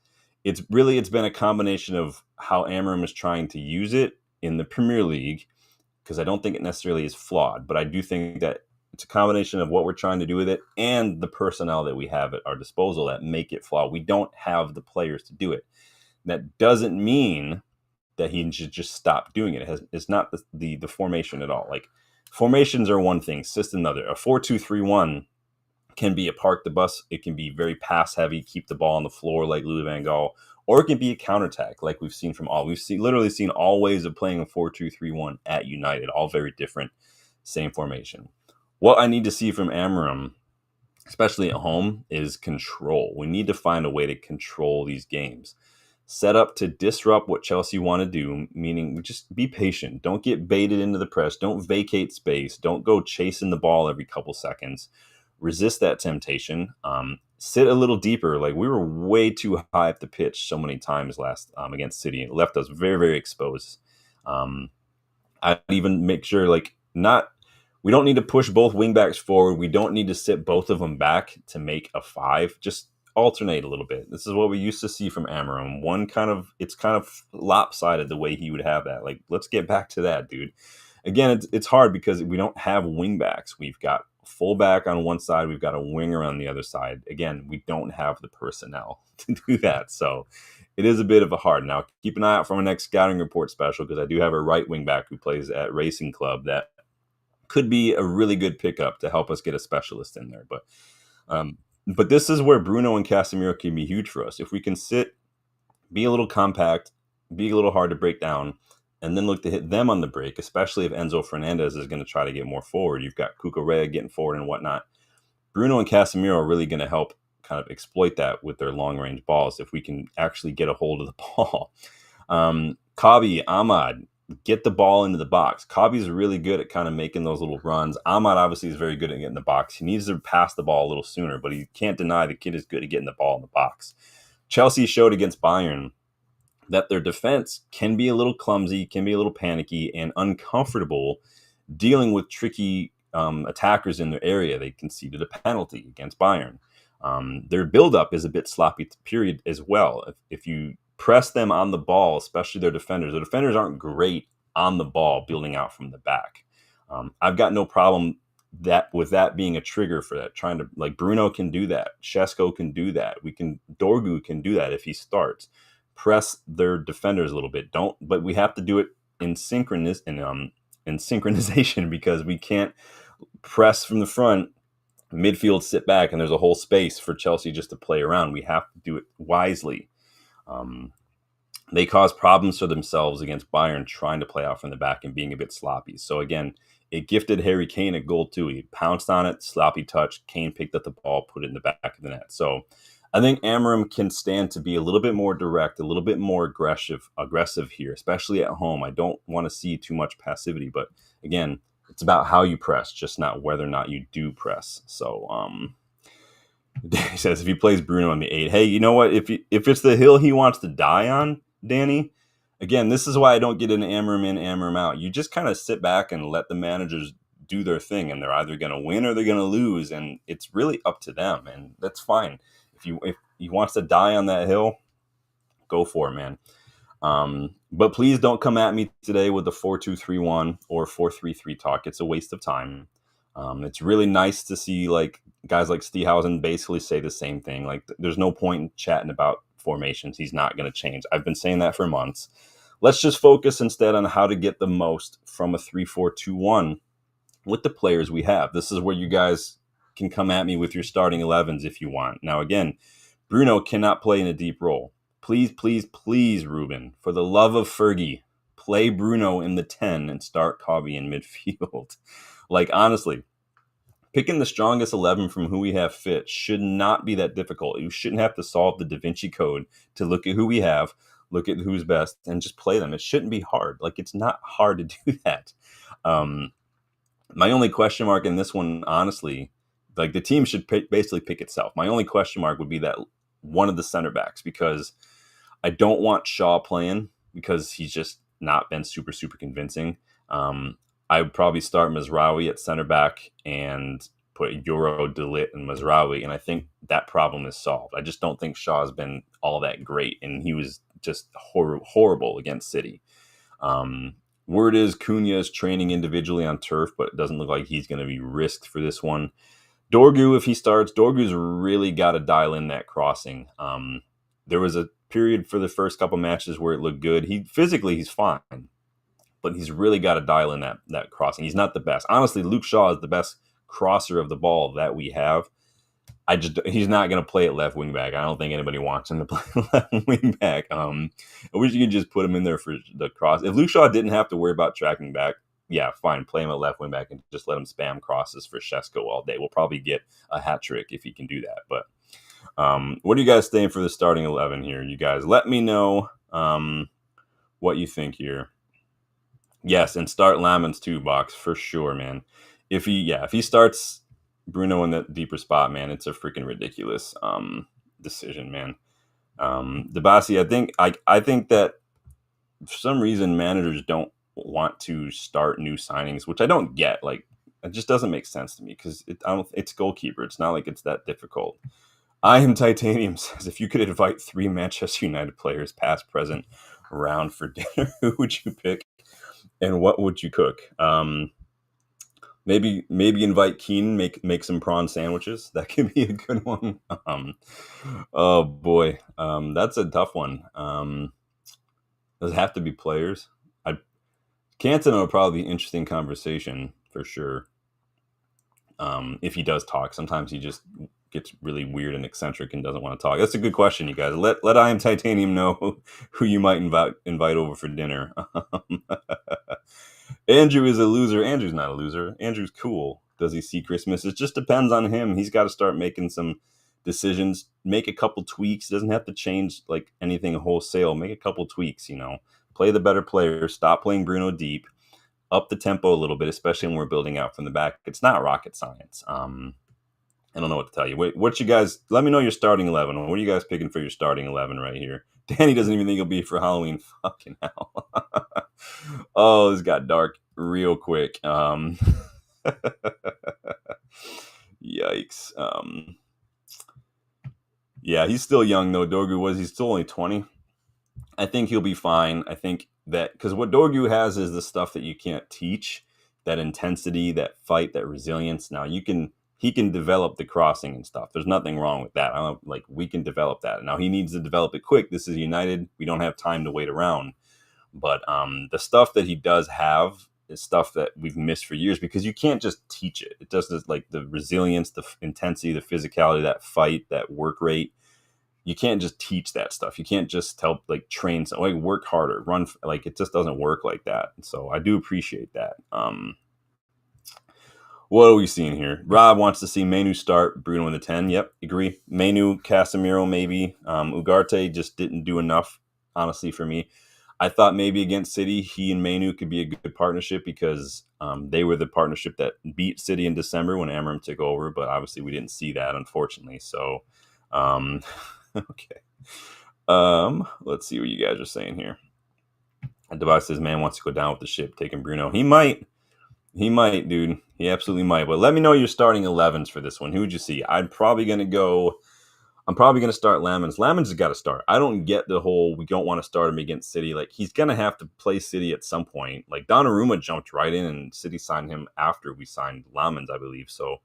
been a combination of how Amorim is trying to use it in the Premier League, because I don't think it necessarily is flawed, but I do think that it's a combination of what we're trying to do with it and the personnel that we have at our disposal that make it flawed. We don't have the players to do it. That doesn't mean that he should just stop doing it. It's not the formation at all. Like, formations are one thing, system another. A 4-2-3-1 can be a park the bus. It can be very pass heavy, keep the ball on the floor like Louis van Gaal, or it can be a counterattack like we've seen from all. Literally seen all ways of playing a 4-2-3-1 at United, all very different, same formation. What I need to see from Amorim, especially at home, is control. We need to find a way to control these games. Set up to disrupt what Chelsea want to do, meaning just be patient. Don't get baited into the press. Don't vacate space. Don't go chasing the ball every couple seconds. Resist that temptation. Sit a little deeper. Like, we were way too high up the pitch so many times last against City. It left us very, very exposed. I'd even make sure, we don't need to push both wingbacks forward. We don't need to sit both of them back to make a 5. Just alternate a little bit. This is what we used to see from Amorim. It's kind of lopsided the way he would have that. Like, let's get back to that, dude. again, it's hard because we don't have wing backs. We've got a fullback on one side, we've got a winger on the other side. Again, we don't have the personnel to do that. So it is a bit of a hard. Now, keep an eye out for my next scouting report special because I do have a right wing back who plays at Racing Club that could be a really good pickup to help us get a specialist in there. But this is where Bruno and Casemiro can be huge for us. If we can sit, be a little compact, be a little hard to break down, and then look to hit them on the break, especially if Enzo Fernandez is going to try to get more forward. You've got Cucurella getting forward and whatnot. Bruno and Casemiro are really going to help kind of exploit that with their long-range balls if we can actually get a hold of the ball. Kabi, Ahmad, get the ball into the box. Kabi's really good at kind of making those little runs. Ahmad obviously is very good at getting the box. He needs to pass the ball a little sooner, but he can't deny the kid is good at getting the ball in the box. Chelsea showed against Bayern that their defense can be a little clumsy, can be a little panicky and uncomfortable dealing with tricky attackers in their area. They conceded a penalty against Bayern. Their buildup is a bit sloppy period as well. If you press them on the ball, especially their defenders aren't great on the ball building out from the back. I've got no problem with that being a trigger for that. Trying to, like, Bruno can do that. Šeško can do that. Dorgu can do that if he starts. Press their defenders a little bit. But we have to do it in synchronization because we can't press from the front, midfield sit back, and there's a whole space for Chelsea just to play around. We have to do it wisely. They caused problems for themselves against Bayern trying to play out from the back and being a bit sloppy. So again, it gifted Harry Kane a goal too. He pounced on it, sloppy touch. Kane picked up the ball, put it in the back of the net. So I think Amorim can stand to be a little bit more direct, a little bit more aggressive here, especially at home. I don't want to see too much passivity, but again, it's about how you press, just not whether or not you do press. So he says if he plays Bruno on the 8, hey, you know what? If it's the hill he wants to die on, Danny, again, this is why I don't get an Amorim in, Amorim out. You just kind of sit back and let the managers do their thing, and they're either going to win or they're going to lose, and it's really up to them, and that's fine. If he wants to die on that hill, go for it, man. But please don't come at me today with the 4-2-3-1 or 4-3-3 talk. It's a waste of time. It's really nice to see like guys like Stihausen basically say the same thing. Like there's no point in chatting about formations. He's not going to change. I've been saying that for months. Let's just focus instead on how to get the most from a 3-4-2-1 with the players we have. This is where you guys can come at me with your starting 11s if you want. Now, again, Bruno cannot play in a deep role. Please, please, please, Ruben, for the love of Fergie, play Bruno in the 10 and start Kabi in midfield. Like, honestly, picking the strongest 11 from who we have fit should not be that difficult. You shouldn't have to solve the Da Vinci Code to look at who we have, look at who's best, and just play them. It shouldn't be hard. Like, it's not hard to do that. My only question mark in this one, honestly, like the team should basically pick itself. My only question mark would be that one of the center backs, because I don't want Shaw playing because he's just not been super, super convincing. I would probably start Mazraoui at center back and put Euro, De Ligt, and Mazraoui, and I think that problem is solved. I just don't think Shaw has been all that great, and he was just horrible against City. Word is Cunha is training individually on turf, but it doesn't look like he's going to be risked for this one. Dorgu, if he starts, Dorgu's really got to dial in that crossing. There was a period for the first couple matches where it looked good. He's fine, but he's really got to dial in that crossing. He's not the best. Honestly, Luke Shaw is the best crosser of the ball that we have. He's not going to play at left wing back. I don't think anybody wants him to play left wing back. I wish you could just put him in there for the cross. If Luke Shaw didn't have to worry about tracking back, yeah, fine, play him at left wing back and just let him spam crosses for Šeško all day. We'll probably get a hat trick if he can do that. But what are you guys saying for the starting 11 here? You guys let me know what you think here. Yes, and start Lamens too, Box, for sure, man. If he starts Bruno in that deeper spot, man, it's a freaking ridiculous decision, man. Debasi, I think that for some reason managers don't want to start new signings, which I don't get. Like, it just doesn't make sense to me because it's goalkeeper. It's not like it's that difficult. I am Titanium says, if you could invite 3 Manchester United players, past, present, around for dinner, who would you pick? And what would you cook? Maybe invite Keen, make some prawn sandwiches. That could be a good one. Oh boy, that's a tough one. Does it have to be players? I Cantona would probably be an interesting conversation for sure. If he does talk, sometimes he just gets really weird and eccentric and doesn't want to talk. That's a good question, you guys. Let I Am Titanium know who you might invite over for dinner. Andrew is a loser. Andrew's not a loser. Andrew's cool. Does he see Christmas? It just depends on him. He's got to start making some decisions, make a couple tweaks. Doesn't have to change like anything wholesale. Make a couple tweaks, play the better player, stop playing Bruno deep, up the tempo a little bit, especially when we're building out from the back. It's not rocket science. I don't know what to tell you. Wait, what you guys? Let me know your starting 11. What are you guys picking for your starting 11 right here? Danny doesn't even think he'll be for Halloween. Fucking hell! Oh, this got dark real quick. Yikes. Yeah, he's still young though. Dorgu he's still only 20. I think he'll be fine. I think that because what Dorgu has is the stuff that you can't teach, that intensity, that fight, that resilience. Now he can develop the crossing and stuff. There's nothing wrong with that. We can develop that. Now he needs to develop it quick. This is United. We don't have time to wait around. But the stuff that he does have is stuff that we've missed for years because you can't just teach it. It does this, like the resilience, the intensity, the physicality, that fight, that work rate. You can't just teach that stuff. You can't just train, work harder, run. It just doesn't work like that. So I do appreciate that. What are we seeing here? Rob wants to see Manu start, Bruno in the 10. Yep, agree. Manu, Casemiro, maybe. Ugarte just didn't do enough, honestly, for me. I thought maybe against City, he and Manu could be a good partnership because they were the partnership that beat City in December when Amorim took over, but obviously we didn't see that, unfortunately. So, okay. Let's see what you guys are saying here. Device says, man wants to go down with the ship, taking Bruno. He might, dude. He absolutely might. But let me know your starting 11s for this one. Who would you see? I'm probably going to start Lamens. Lamens has got to start. I don't get the whole we don't want to start him against City. He's going to have to play City at some point. Donnarumma jumped right in and City signed him after we signed Lamens, I believe. So,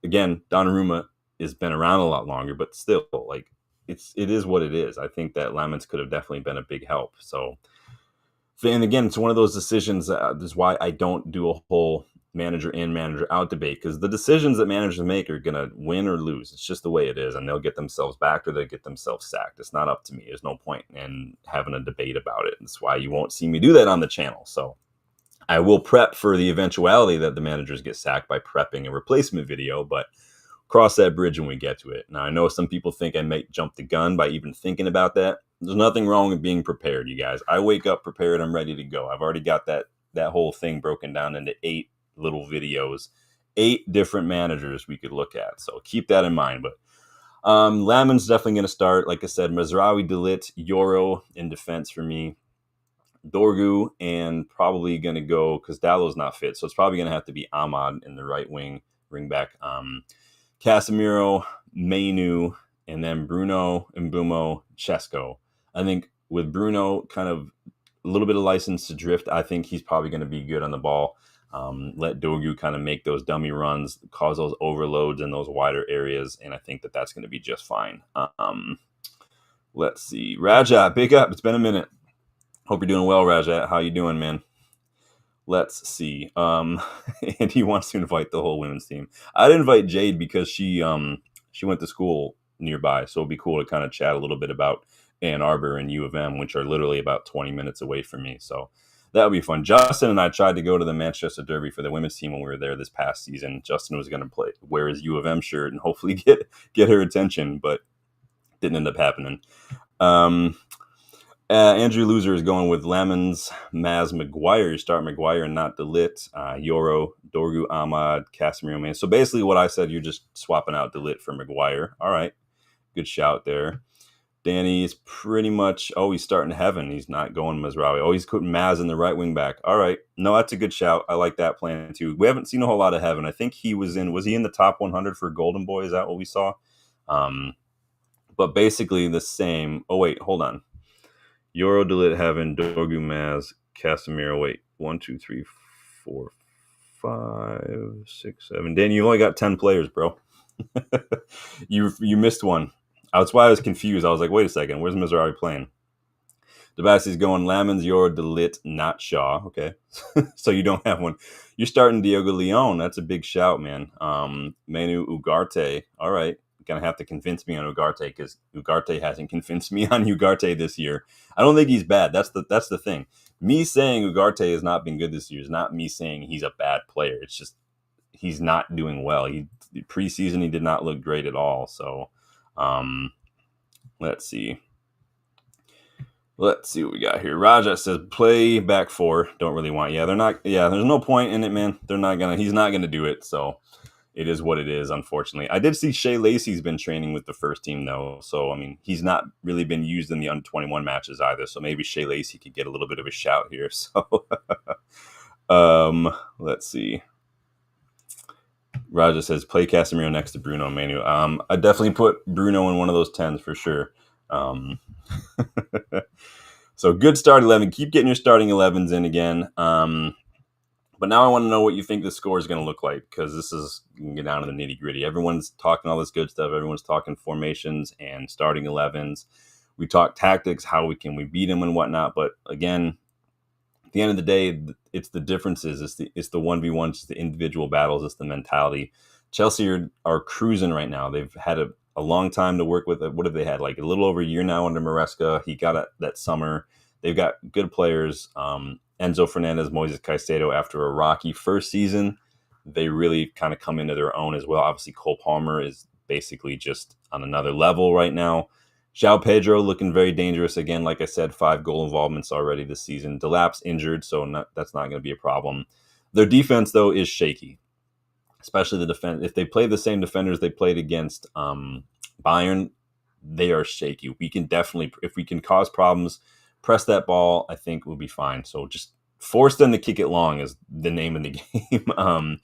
again, Donnarumma has been around a lot longer, but still, it is what it is. I think that Lamens could have definitely been a big help. So, and again, it's one of those decisions. This is why I don't do a whole manager in, manager out debate, because the decisions that managers make are going to win or lose. It's just the way it is, and they'll get themselves backed or they'll get themselves sacked. It's not up to me. There's no point in having a debate about it. That's why you won't see me do that on the channel. So I will prep for the eventuality that the managers get sacked by prepping a replacement video, but cross that bridge when we get to it. Now, I know some people think I might jump the gun by even thinking about that. There's nothing wrong with being prepared, you guys. I wake up prepared. I'm ready to go. I've already got that whole thing broken down into 8 little videos, 8 different managers we could look at. So keep that in mind. But Lamin's definitely going to start. Like I said, Mazraoui, De Ligt, Yoro in defense for me. Dorgu, and probably going to go, because Dallow's not fit, so it's probably going to have to be Ahmad in the right wing back. Casemiro, Manu, and then Bruno, Mbumo, Chesko. I think with Bruno kind of a little bit of license to drift, I think he's probably going to be good on the ball. Let Dorgu kind of make those dummy runs, cause those overloads in those wider areas, and I think that that's going to be just fine. Let's see. Rajat, big up. It's been a minute. Hope you're doing well, Rajat. How you doing, man? Let's see. And he wants to invite the whole women's team. I'd invite Jade because she went to school nearby, so it'd be cool to kind of chat a little bit about Ann Arbor and U of M, which are literally about 20 minutes away from me. So that would be fun. Justin and I tried to go to the Manchester Derby for the women's team when we were there this past season. Justin was going to wear his U of M shirt and hopefully get her attention, but didn't end up happening. Andrew Loser is going with Lamens, Maz, Maguire. You start Maguire and not De Ligt. Yoro, Dorgu, Ahmad, Casemiro, man. So basically what I said, you're just swapping out De Ligt for Maguire. All right. Good shout there. Danny is pretty much, he's starting Heaven. He's not going Mazraoui. He's putting Maz in the right wing back. All right. No, that's a good shout. I like that plan too. We haven't seen a whole lot of Heaven. I think was he in the top 100 for Golden Boy? Is that what we saw? But basically the same. Oh, wait, hold on. Yoro, De Ligt, Heaven, Dorgu, Maz, Casemiro. 1, 2, 3, 4, 5, 6, 7. Dan, you only got 10 players, bro. you missed one. That's why I was confused. I was like, wait a second, where's Mizrahi playing? Debassi's going Lamens, Yor, Delit, not Shaw. Okay. So you don't have one. You're starting Diogo Leon. That's a big shout, man. Manu Ugarte. All right. Going to have to convince me on Ugarte because Ugarte hasn't convinced me on Ugarte this year. I don't think he's bad. That's the thing. Me saying Ugarte has not been good this year is not me saying he's a bad player. It's just he's not doing well. Preseason, he did not look great at all. So let's see. Let's see what we got here. Raja says play back four. Don't really want. Yeah, they're not. Yeah, there's no point in it, man. They're not gonna. He's not gonna do it. So it is what it is. Unfortunately, I did see Shea Lacey's been training with the first team though. So I mean, he's not really been used in the under 21 matches either. So maybe Shea Lacey could get a little bit of a shout here. So let's see. Raja says play Casemiro next to Bruno and Manu. I definitely put Bruno in one of those 10s for sure. So good start 11. Keep getting your starting 11s in again. But now I want to know what you think the score is going to look like because this is going to get down to the nitty gritty. Everyone's talking all this good stuff. Everyone's talking formations and starting 11s. We talk tactics, how we beat them and whatnot. But again, at the end of the day, it's the differences. It's the 1v1s, it's the individual battles, it's the mentality. Chelsea are cruising right now. They've had a long time to work with. What have they had? Like a little over a year now under Maresca. He got it that summer. They've got good players. Enzo Fernandez, Moises Caicedo, after a rocky first season, they really kind of come into their own as well. Obviously, Cole Palmer is basically just on another level right now. João Pedro looking very dangerous again. Like I said, 5 goal involvements already this season. Delap's injured, so that's not going to be a problem. Their defense, though, is shaky. Especially the defense. If they play the same defenders they played against Bayern, they are shaky. We can definitely, if we can cause problems, press that ball, I think we'll be fine. So just force them to kick it long is the name of the game.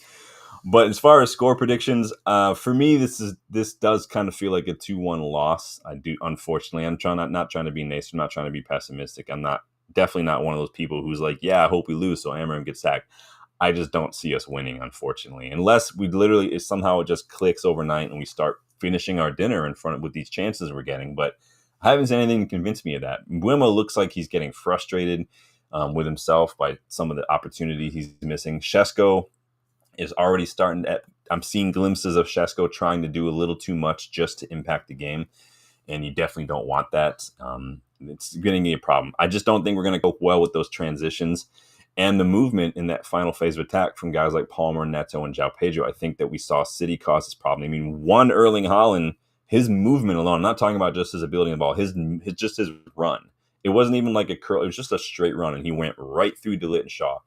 But as far as score predictions, for me, this does kind of feel like a 2-1 loss. I do, unfortunately. I'm not trying to be nice. I'm not trying to be pessimistic. I'm definitely not one of those people who's like, yeah, I hope we lose so Amorim gets sacked. I just don't see us winning, unfortunately, unless we literally somehow it just clicks overnight and we start finishing our dinner in front of with these chances we're getting. But I haven't seen anything to convince me of that. Mbeumo looks like he's getting frustrated with himself by some of the opportunities he's missing. Šeško is already starting to. I'm seeing glimpses of Šeško trying to do a little too much just to impact the game, and you definitely don't want that. It's going to be a problem. I just don't think we're going to go well with those transitions. And the movement in that final phase of attack from guys like Palmer, Neto, and João Pedro, I think that we saw City cause this problem. I mean, one Erling Haaland, his movement alone, I'm not talking about just his ability in the ball, his run. It wasn't even like a curl. It was just a straight run, and he went right through De Ligt and Shaw.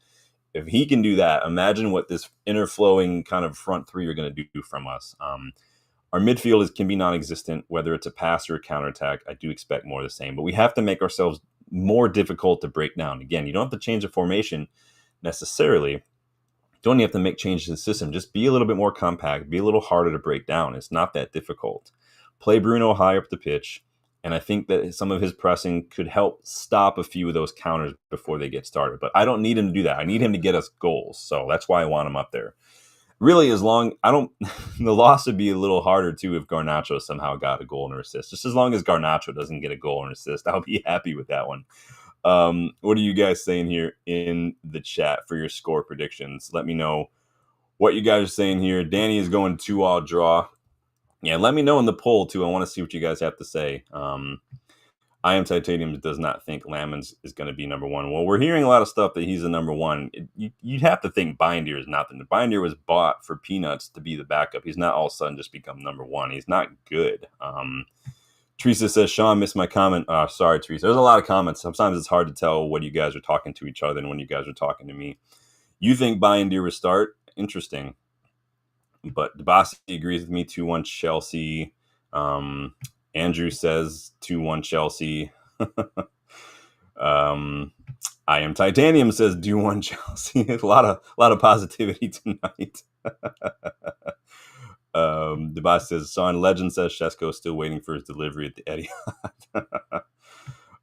If he can do that, imagine what this inner flowing kind of front three are going to do from us. Our midfield can be non-existent, whether it's a pass or a counterattack. I do expect more of the same, but we have to make ourselves more difficult to break down. Again, you don't have to change the formation necessarily. You don't have to make changes to the system. Just be a little bit more compact, be a little harder to break down. It's not that difficult. Play Bruno high up the pitch, and I think that some of his pressing could help stop a few of those counters before they get started. But I don't need him to do that. I need him to get us goals. So that's why I want him up there. Really, the loss would be a little harder too if Garnacho somehow got a goal and an assist. Just as long as Garnacho doesn't get a goal and assist, I'll be happy with that one. What are you guys saying here in the chat for your score predictions? Let me know what you guys are saying here. Danny is going 2-2 draw. Yeah, let me know in the poll too. I want to see what you guys have to say. I Am Titanium does not think Lamens is going to be number one. Well, we're hearing a lot of stuff that he's the number one. You'd have to think Bindier is nothing. Bindier was bought for peanuts to be the backup. He's not all of a sudden just become number one. He's not good. Teresa says, Sean, missed my comment. Sorry, Teresa. There's a lot of comments. Sometimes it's hard to tell when you guys are talking to each other and when you guys are talking to me. You think Bindier will start? Interesting. But Debasi agrees with me, 2-1 Chelsea. Andrew says 2-1 Chelsea. I Am Titanium says 2-1 Chelsea. A lot of positivity tonight. Debasi says Son Legend says Šeško is still waiting for his delivery at the Etihad.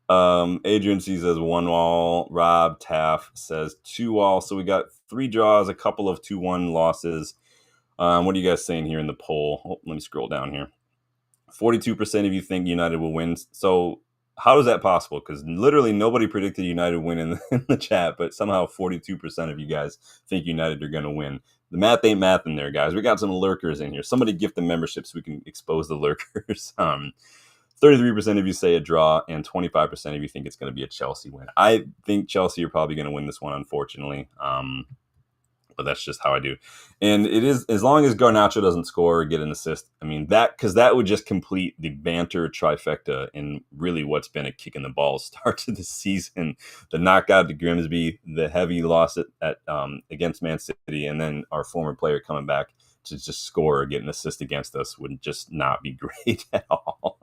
Adrian C says 1-1. Rob Taff says 2-2. So we got 3 draws, a couple of 2-1 losses. What are you guys saying here in the poll? Oh, let me scroll down here. 42% of you think United will win. So how is that possible? Because literally nobody predicted United win in the chat, but somehow 42% of you guys think United are going to win. The math ain't math in there, guys. We got some lurkers in here. Somebody gift the membership so we can expose the lurkers. 33% of you say a draw, and 25% of you think it's going to be a Chelsea win. I think Chelsea are probably going to win this one, unfortunately. But that's just how I do. And it is, as long as Garnacho doesn't score or get an assist, I mean, because that would just complete the banter trifecta in really what's been a kick in the balls start to the season. The knockout to Grimsby, the heavy loss at against Man City, and then our former player coming back to just score or get an assist against us would just not be great at all.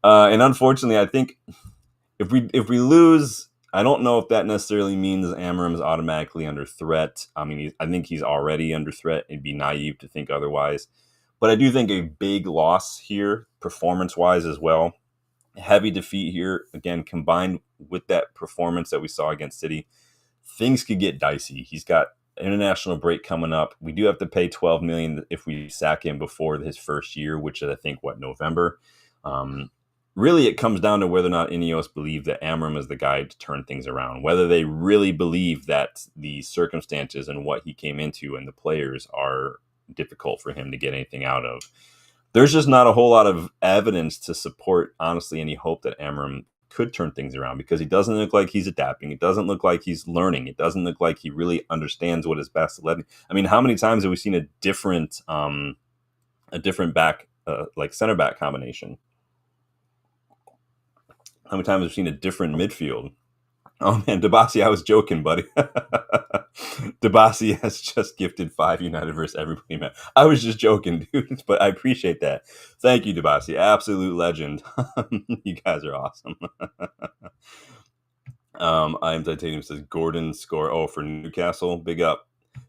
And unfortunately, I think if we lose, I don't know if that necessarily means Amorim's automatically under threat. I mean, I think he's already under threat. It'd be naive to think otherwise. But I do think a big loss here, performance-wise as well. A heavy defeat here, again, combined with that performance that we saw against City, things could get dicey. He's got an international break coming up. We do have to pay $12 million if we sack him before his first year, which is, I think, November. Really, it comes down to whether or not Ineos believe that Amorim is the guy to turn things around, whether they really believe that the circumstances and what he came into and the players are difficult for him to get anything out of. There's just not a whole lot of evidence to support, honestly, any hope that Amorim could turn things around, because he doesn't look like he's adapting. It doesn't look like he's learning. It doesn't look like he really understands what is best to let him. I mean, how many times have we seen a different back, like center back combination? How many times have we seen a different midfield? Oh man, Debasi, I was joking, buddy. Debasi has just gifted 5 United versus everybody, man. I was just joking, dude, but I appreciate that. Thank you, Debasi. Absolute legend. You guys are awesome. I am Titanium says Gordon score. For Newcastle. Big up.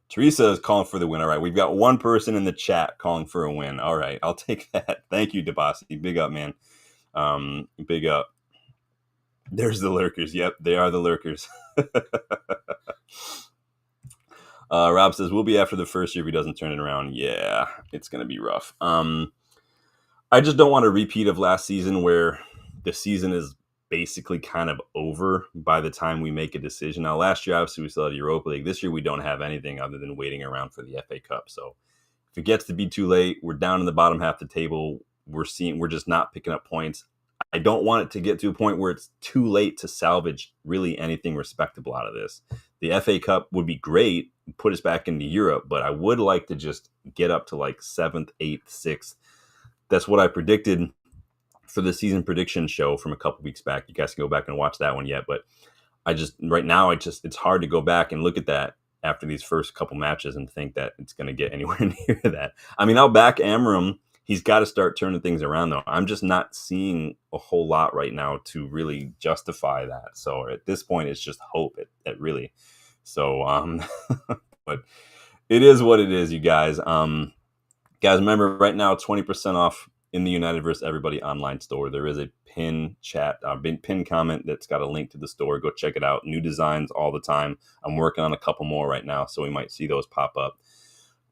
Teresa is calling for the win. All right, we've got one person in the chat calling for a win. All right, I'll take that. Thank you, Debasi. Big up, man. Big up. There's the lurkers. Yep, they are the lurkers. Rob says, we'll be after the first year if he doesn't turn it around. Yeah, it's going to be rough. I just don't want a repeat of last season where the season is basically kind of over by the time we make a decision. Now, last year, obviously, we still had Europa League. This year, we don't have anything other than waiting around for the FA Cup. So if it gets to be too late, we're down in the bottom half of the table. We're just not picking up points. I don't want it to get to a point where it's too late to salvage really anything respectable out of this. The FA Cup would be great, put us back into Europe, but I would like to just get up to like 7th, 8th, 6th. That's what I predicted for the season prediction show from a couple weeks back. You guys can go back and watch that one yet, but right now it's hard to go back and look at that after these first couple matches and think that it's going to get anywhere near that. I mean, I'll back Amorim. He's got to start turning things around, though. I'm just not seeing a whole lot right now to really justify that. So at this point, it's just hope. It really. So, but it is what it is, you guys. Guys, remember right now, 20% off in the United vs. Everybody online store. There is a pin comment that's got a link to the store. Go check it out. New designs all the time. I'm working on a couple more right now, so we might see those pop up.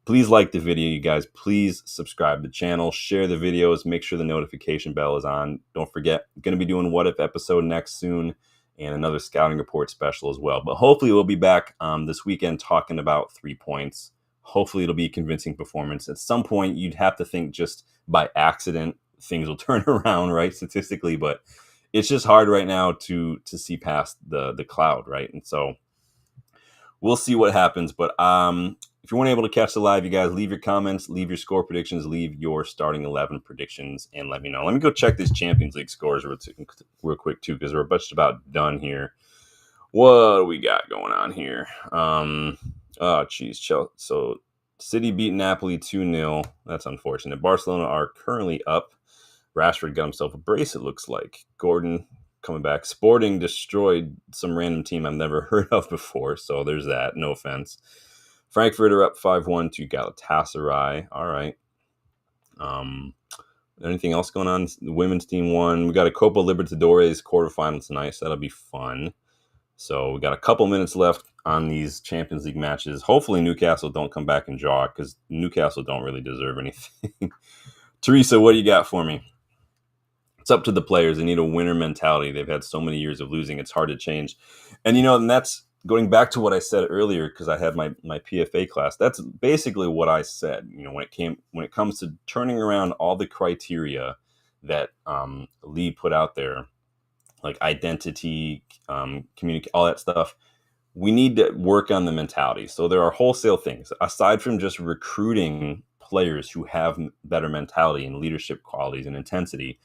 Please like the video, you guys. Please subscribe to the channel. Share the videos. Make sure the notification bell is on. Don't forget, I'm going to be doing What If episode next soon and another scouting report special as well. But hopefully we'll be back this weekend talking about 3 points. Hopefully it'll be a convincing performance. At some point, you'd have to think just by accident things will turn around, right, statistically. But it's just hard right now to see past the cloud, right? And so we'll see what happens. But if you weren't able to catch the live, you guys, leave your comments, leave your score predictions, leave your starting 11 predictions, and let me know. Let me go check these Champions League scores real quick, too, because we're just about done here. What do we got going on here? So City beat Napoli 2-0. That's unfortunate. Barcelona are currently up. Rashford got himself a brace, it looks like. Gordon coming back. Sporting destroyed some random team I've never heard of before, so there's that. No offense. Frankfurt are up 5-1 to Galatasaray. All right. Anything else going on? The women's team won. We got a Copa Libertadores quarterfinal tonight, so that'll be fun. So we got a couple minutes left on these Champions League matches. Hopefully Newcastle don't come back and draw because Newcastle don't really deserve anything. Teresa, what do you got for me? It's up to the players. They need a winner mentality. They've had so many years of losing. It's hard to change. And, and that's going back to what I said earlier, because I had my PFA class. That's basically what I said, when it comes to turning around all the criteria that Lee put out there, like identity, communicate, all that stuff. We need to work on the mentality. So there are wholesale things aside from just recruiting players who have better mentality and leadership qualities and intensity.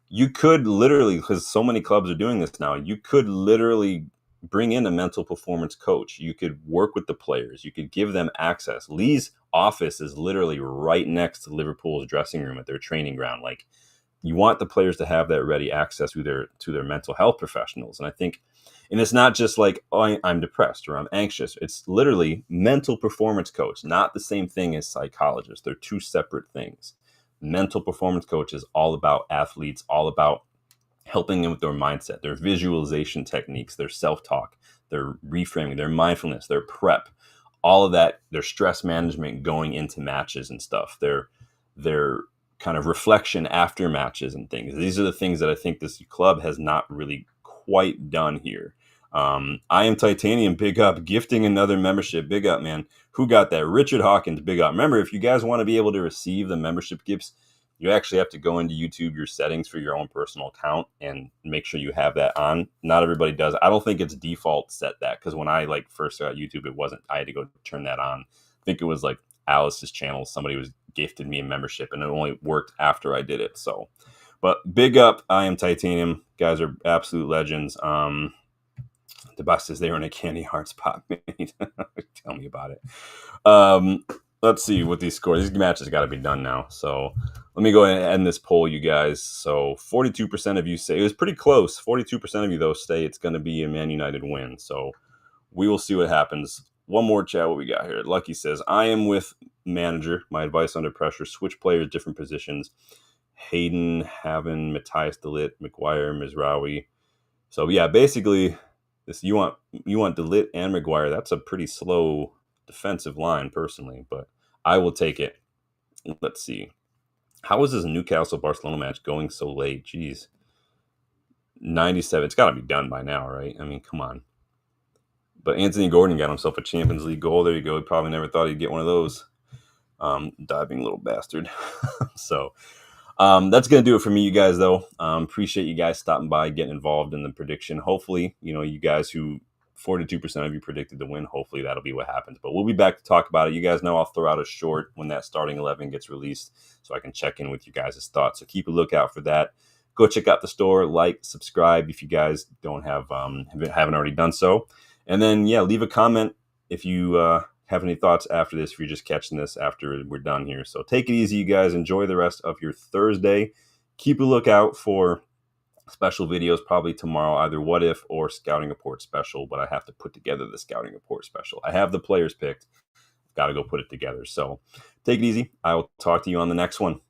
You could literally, because so many clubs are doing this now, you could literally bring in a mental performance coach. You could work with the players. You could give them access. Lee's office is literally right next to Liverpool's dressing room at their training ground. Like, you want the players to have that ready access to their mental health professionals. And I think, and it's not just like, oh, I'm depressed or I'm anxious. It's literally mental performance coach, not the same thing as psychologist. They're two separate things. Mental performance coach is all about athletes, all about helping them with their mindset, their visualization techniques, their self-talk, their reframing, their mindfulness, their prep, all of that, their stress management going into matches and stuff, their kind of reflection after matches and things. These are the things that I think this club has not really quite done here. I am Titanium, big up, gifting another membership, big up, man. Who got that? Richard Hawkins, big up. Remember, if you guys want to be able to receive the membership gifts, you actually have to go into YouTube, your settings for your own personal account, and make sure you have that on. Not everybody does. I don't think it's default set that, because when I first got YouTube, it wasn't. I had to go turn that on. I think it was like Alice's channel. Somebody was gifted me a membership, and it only worked after I did it. So, but big up, I am Titanium. Guys are absolute legends. The best is they were in a Candy Hearts pop. Tell me about it. Let's see what these scores. These matches got to be done now. So let me go ahead and end this poll, you guys. So 42% of you say, it was pretty close. 42% of you, though, say it's going to be a Man United win. So we will see what happens. One more chat, what we got here. Lucky says, I am with manager. My advice under pressure, switch players, different positions. Hayden, Haven, Matthias de Ligt, McGuire, Mizraoui. So yeah, basically, this you want de Ligt and McGuire. That's a pretty slow defensive line, personally, but I will take it. Let's see. How is this Newcastle-Barcelona match going so late? Jeez. 97. It's got to be done by now, right? I mean, come on. But Anthony Gordon got himself a Champions League goal. There you go. He probably never thought he'd get one of those. Diving little bastard. So that's going to do it for me, you guys, though. Appreciate you guys stopping by, getting involved in the prediction. Hopefully, you guys who 42% of you predicted the win, hopefully that'll be what happens. But we'll be back to talk about it. You guys know I'll throw out a short when that starting 11 gets released, so I can check in with you guys' thoughts. So keep a lookout for that. Go check out the store, like, subscribe if you guys don't haven't already done so. And then, yeah, leave a comment if you have any thoughts after this, if you're just catching this after we're done here. So take it easy, you guys. Enjoy the rest of your Thursday. Keep a lookout for special videos probably tomorrow, either What If or Scouting Report special, but I have to put together the Scouting Report special. I have the players picked. Got to go put it together. So take it easy. I will talk to you on the next one.